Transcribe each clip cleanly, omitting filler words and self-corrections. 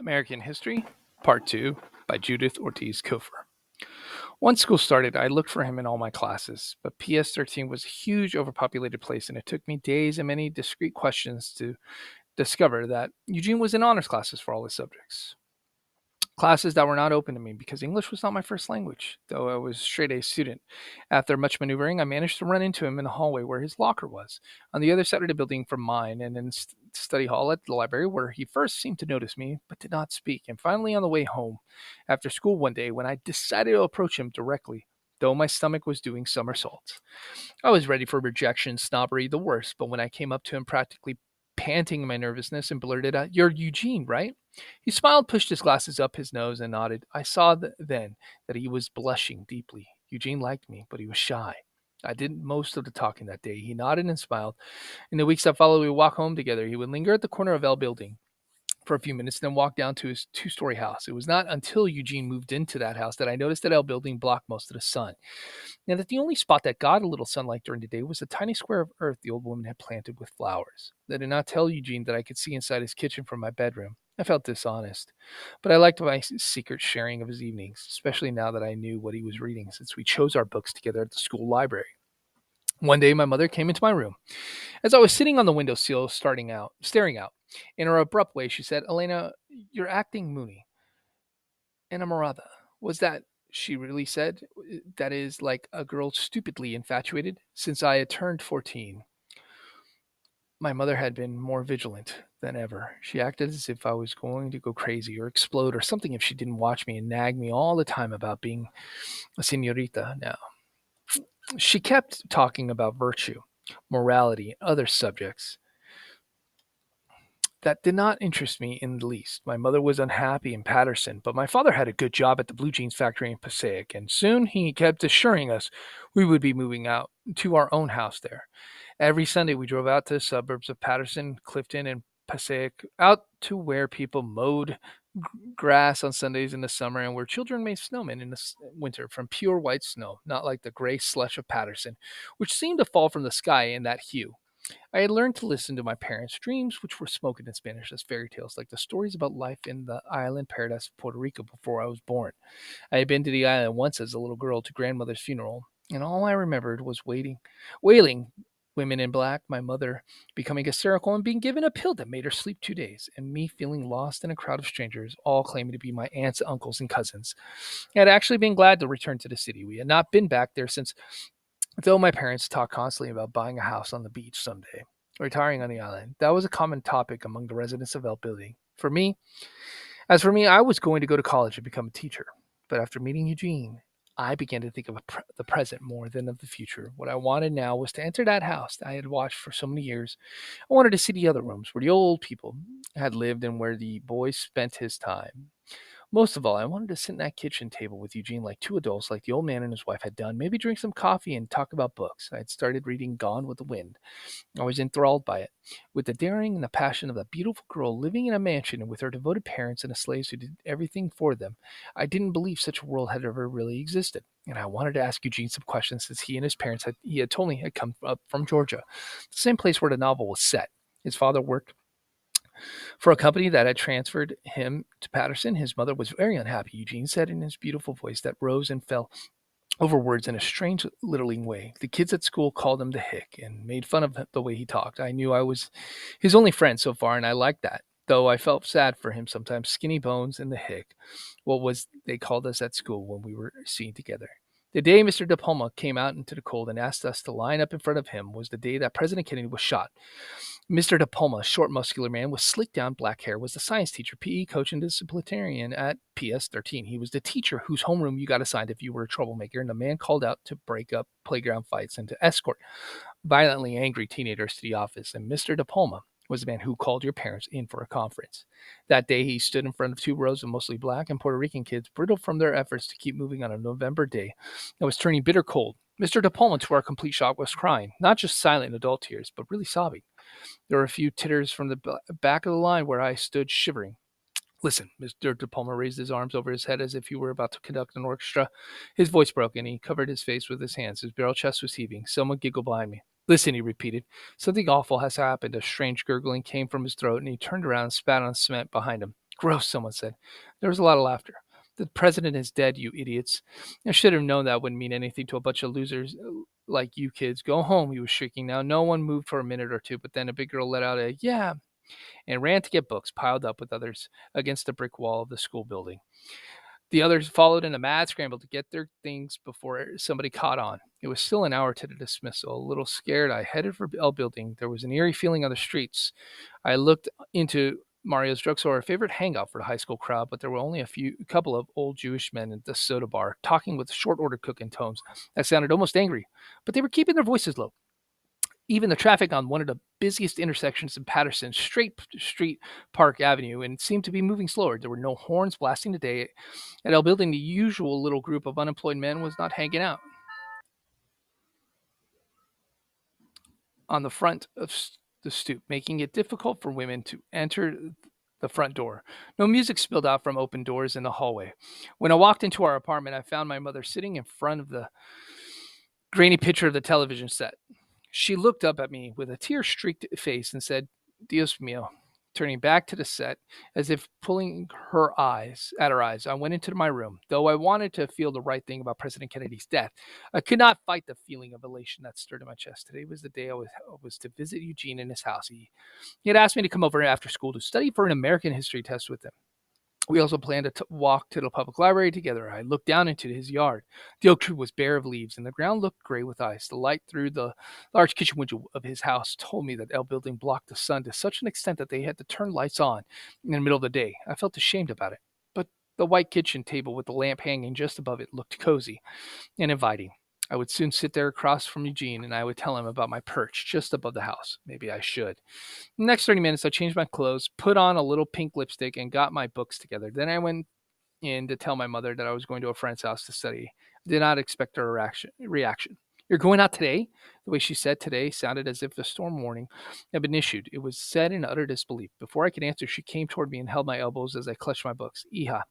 American History, Part 2 by Judith Ortiz Cofer. Once school started, I looked for him in all my classes, but PS 13 was a huge overpopulated place, and it took me days and many discrete questions to discover that Eugene was in honors classes for all his subjects. Classes that were not open to me because English was not my first language, though I was a straight A student. After much maneuvering, I managed to run into him in the hallway where his locker was, on the other side of the building from mine, and in study hall at the library where he first seemed to notice me but did not speak, and finally on the way home after school one day when I decided to approach him directly, though my stomach was doing somersaults. I was ready for rejection, snobbery, the worst, but when I came up to him practically panting in my nervousness and blurted out, "You're Eugene, right?" He smiled, pushed his glasses up his nose, and nodded. I saw then that he was blushing deeply. Eugene liked me, but he was shy. I did most of the talking that day. He nodded and smiled. In the weeks that followed, we would walk home together. He would linger at the corner of L building for a few minutes, then walk down to his two-story house. It was not until Eugene moved into that house that I noticed that L building blocked most of the sun, and that the only spot that got a little sunlight during the day was a tiny square of earth the old woman had planted with flowers. I did not tell Eugene that I could see inside his kitchen from my bedroom. I felt dishonest, but I liked my secret sharing of his evenings, especially now that I knew what he was reading since we chose our books together at the school library. One day, my mother came into my room. As I was sitting on the windowsill, staring out, in her abrupt way, she said, "Elena, you're acting moony. Enamorada. Was that," she really said, "that is, like a girl stupidly infatuated?" Since I had turned 14, my mother had been more vigilant than ever. She acted as if I was going to go crazy or explode or something if she didn't watch me and nag me all the time about being a senorita now. She kept talking about virtue, morality, and other subjects that did not interest me in the least. My mother was unhappy in Patterson, but my father had a good job at the blue jeans factory in Passaic, and soon he kept assuring us we would be moving out to our own house there. Every Sunday we drove out to the suburbs of Patterson, Clifton, and Passaic, out to where people mowed grass on Sundays in the summer and where children made snowmen in the winter from pure white snow, not like the gray slush of Patterson, which seemed to fall from the sky in that hue. I had learned to listen to my parents' dreams, which were spoken in Spanish as fairy tales, like the stories about life in the island paradise of Puerto Rico before I was born. I had been to the island once as a little girl to grandmother's funeral, and all I remembered was wailing, women in black, my mother becoming hysterical and being given a pill that made her sleep 2 days, and me feeling lost in a crowd of strangers, all claiming to be my aunts, uncles, and cousins. I had actually been glad to return to the city. We had not been back there since, though my parents talked constantly about buying a house on the beach someday, retiring on the island. That was a common topic among the residents of El Building. For me, I was going to go to college and become a teacher. But after meeting Eugene, I began to think of the present more than of the future. What I wanted now was to enter that house that I had watched for so many years. I wanted to see the other rooms where the old people had lived and where the boy spent his time. Most of all, I wanted to sit at that kitchen table with Eugene like two adults, like the old man and his wife had done, maybe drink some coffee and talk about books. I had started reading Gone with the Wind. I was enthralled by it, with the daring and the passion of a beautiful girl living in a mansion and with her devoted parents and a slaves who did everything for them. I didn't believe such a world had ever really existed, and I wanted to ask Eugene some questions since he and his parents he had told me had come up from Georgia, the same place where the novel was set. His father worked for a company that had transferred him to Patterson. His mother was very unhappy, Eugene said in his beautiful voice that rose and fell over words in a strange, littling way. The kids at school called him the Hick and made fun of the way he talked. I knew I was his only friend so far, and I liked that, though I felt sad for him sometimes. Skinny Bones and the Hick, what was they called us at school when we were seen together. The day Mr. De Palma came out into the cold and asked us to line up in front of him was the day that President Kennedy was shot. Mr. De Palma, a short, muscular man with slicked down black hair, was the science teacher, PE coach, and disciplinarian at PS 13. He was the teacher whose homeroom you got assigned if you were a troublemaker, and the man called out to break up playground fights and to escort violently angry teenagers to the office. And Mr. De Palma was the man who called your parents in for a conference. That day, he stood in front of two rows of mostly black and Puerto Rican kids, brittle from their efforts to keep moving on a November day that was turning bitter cold. Mr. De Palma, to our complete shock, was crying, not just silent adult tears, but really sobbing. There were a few titters from the back of the line where I stood shivering. "Listen," Mr. De Palma raised his arms over his head as if he were about to conduct an orchestra. His voice broke, and he covered his face with his hands. His barrel chest was heaving. Someone giggled behind me. "Listen," he repeated. "Something awful has happened." A strange gurgling came from his throat, and he turned around and spat on the cement behind him. Gross, someone said. There was a lot of laughter. The president is dead, you idiots. I should have known that wouldn't mean anything to a bunch of losers like you kids. Go home, he was shrieking now. No one moved for a minute or two, but then a big girl let out a yeah and ran to get books piled up with others against the brick wall of the school building. The others followed in a mad scramble to get their things before somebody caught on. It was still an hour to the dismissal. A little scared, I headed for L building. There was an eerie feeling on the streets. I looked into Mario's drugstore, a favorite hangout for the high school crowd, but there were only a couple of old Jewish men at the soda bar, talking with short order cooking tones that sounded almost angry. But they were keeping their voices low. Even the traffic on one of the busiest intersections in Patterson, Straight Street Park Avenue, and seemed to be moving slower. There were no horns blasting today. At L Building, the usual little group of unemployed men was not hanging out. On the front of the stoop, making it difficult for women to enter the front door. No music spilled out from open doors in the hallway. When I walked into our apartment, I found my mother sitting in front of the grainy picture of the television set. She looked up at me with a tear streaked face and said, Dios mío, turning back to the set as if pulling her eyes. I went into my room. Though I wanted to feel the right thing about President Kennedy's death, I could not fight the feeling of elation that stirred in my chest. Today was the day I was to visit Eugene in his house. He had asked me to come over after school to study for an American history test with him. We also planned to walk to the public library together. I looked down into his yard. The oak tree was bare of leaves, and the ground looked gray with ice. The light through the large kitchen window of his house told me that L building blocked the sun to such an extent that they had to turn lights on in the middle of the day. I felt ashamed about it. But the white kitchen table with the lamp hanging just above it looked cozy and inviting. I would soon sit there across from Eugene, and I would tell him about my perch just above the house. Maybe I should. The next 30 minutes, I changed my clothes, put on a little pink lipstick, and got my books together. Then I went in to tell my mother that I was going to a friend's house to study. I did not expect her reaction. You're going out today? The way she said today sounded as if a storm warning had been issued. It was said in utter disbelief. Before I could answer, she came toward me and held my elbows as I clutched my books. Iha,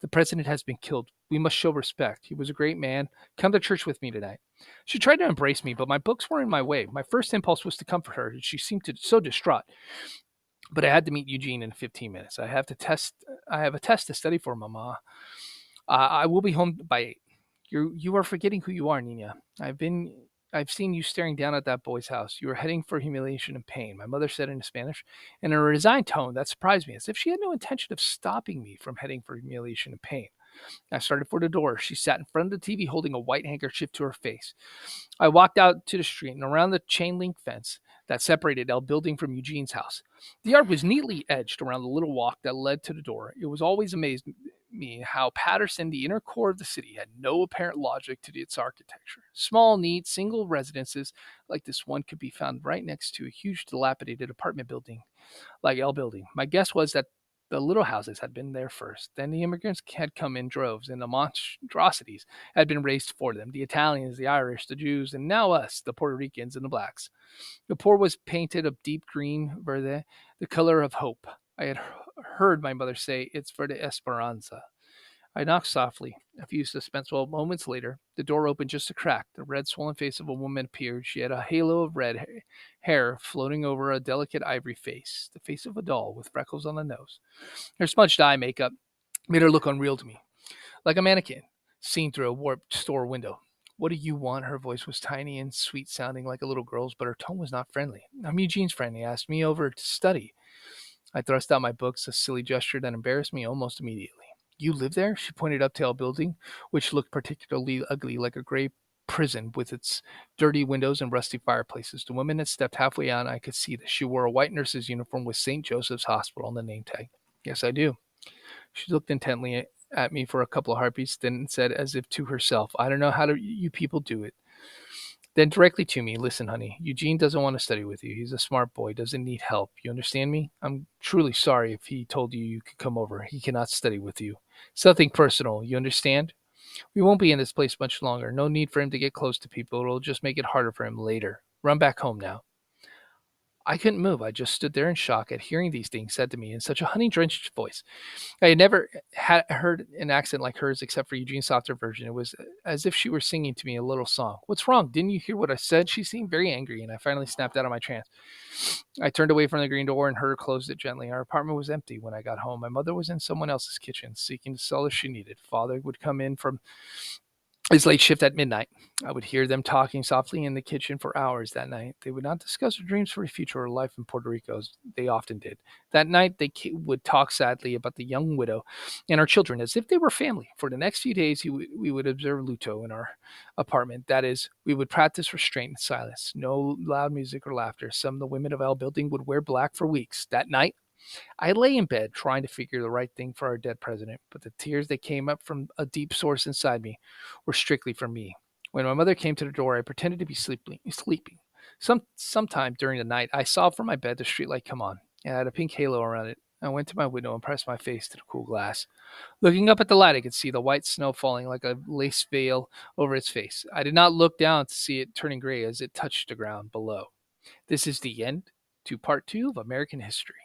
the president has been killed. We must show respect. He was a great man. Come to church with me tonight. She tried to embrace me, but my books were in my way. My first impulse was to comfort her. She seemed so distraught. But I had to meet Eugene in 15 minutes. I have a test to study for, Mama. I will be home by 8. You are forgetting who you are, Nina. I've seen you staring down at that boy's house. You are heading for humiliation and pain, my mother said in Spanish, in a resigned tone that surprised me, as if she had no intention of stopping me from heading for humiliation and pain. I started for the door. She sat in front of the TV holding a white handkerchief to her face. I walked out to the street and around the chain link fence that separated L building from Eugene's house. The yard was neatly edged around the little walk that led to the door. It was always amazed me how Patterson, the inner core of the city, had no apparent logic to its architecture. Small, neat, single residences like this one could be found right next to a huge dilapidated apartment building like L building. My guess was that the little houses had been there first. Then the immigrants had come in droves, and the monstrosities had been raised for them. The Italians, the Irish, the Jews, and now us, the Puerto Ricans and the blacks. The floor was painted of deep green verde, the color of hope. I had heard my mother say, it's for the Esperanza. I knocked softly. A few suspenseful moments later, the door opened just a crack. The red, swollen face of a woman appeared. She had a halo of red hair floating over a delicate ivory face, the face of a doll with freckles on the nose. Her smudged eye makeup made her look unreal to me, like a mannequin seen through a warped store window. What do you want? Her voice was tiny and sweet, sounding like a little girl's, but her tone was not friendly. I'm Eugene's friend. He asked me over to study. I thrust out my books, a silly gesture that embarrassed me almost immediately. You live there? She pointed up to a building, which looked particularly ugly, like a gray prison with its dirty windows and rusty fireplaces. The woman had stepped halfway out, and I could see that she wore a white nurse's uniform with St. Joseph's Hospital on the name tag. Yes, I do. She looked intently at me for a couple of heartbeats, then said as if to herself, I don't know how you people do it. Then directly to me, listen, honey, Eugene doesn't want to study with you. He's a smart boy, doesn't need help. You understand me? I'm truly sorry if he told you you could come over. He cannot study with you. Something personal, you understand? We won't be in this place much longer. No need for him to get close to people. It'll just make it harder for him later. Run back home now. I couldn't move. I just stood there in shock at hearing these things said to me in such a honey drenched voice. I had never had heard an accent like hers except for Eugene's softer version. It was as if she were singing to me a little song. What's wrong? Didn't you hear what I said? She seemed very angry, and I finally snapped out of my trance. I turned away from the green door and heard her close it gently. Our apartment was empty when I got home. My mother was in someone else's kitchen, seeking the solace she needed. Father would come in from his late shift at midnight. I would hear them talking softly in the kitchen for hours that night. They would not discuss their dreams for the future or life in Puerto Rico, as they often did. That night, they would talk sadly about the young widow and our children as if they were family. For the next few days, we would observe luto in our apartment. That is, we would practice restraint and silence. No loud music or laughter. Some of the women of our building would wear black for weeks. That night, I lay in bed trying to figure the right thing for our dead president, but the tears that came up from a deep source inside me were strictly for me. When my mother came to the door, I pretended to be sleeping. Sometime during the night, I saw from my bed the streetlight come on. It had a pink halo around it. I went to my window and pressed my face to the cool glass. Looking up at the light, I could see the white snow falling like a lace veil over its face. I did not look down to see it turning gray as it touched the ground below. This is the end to part two of American history.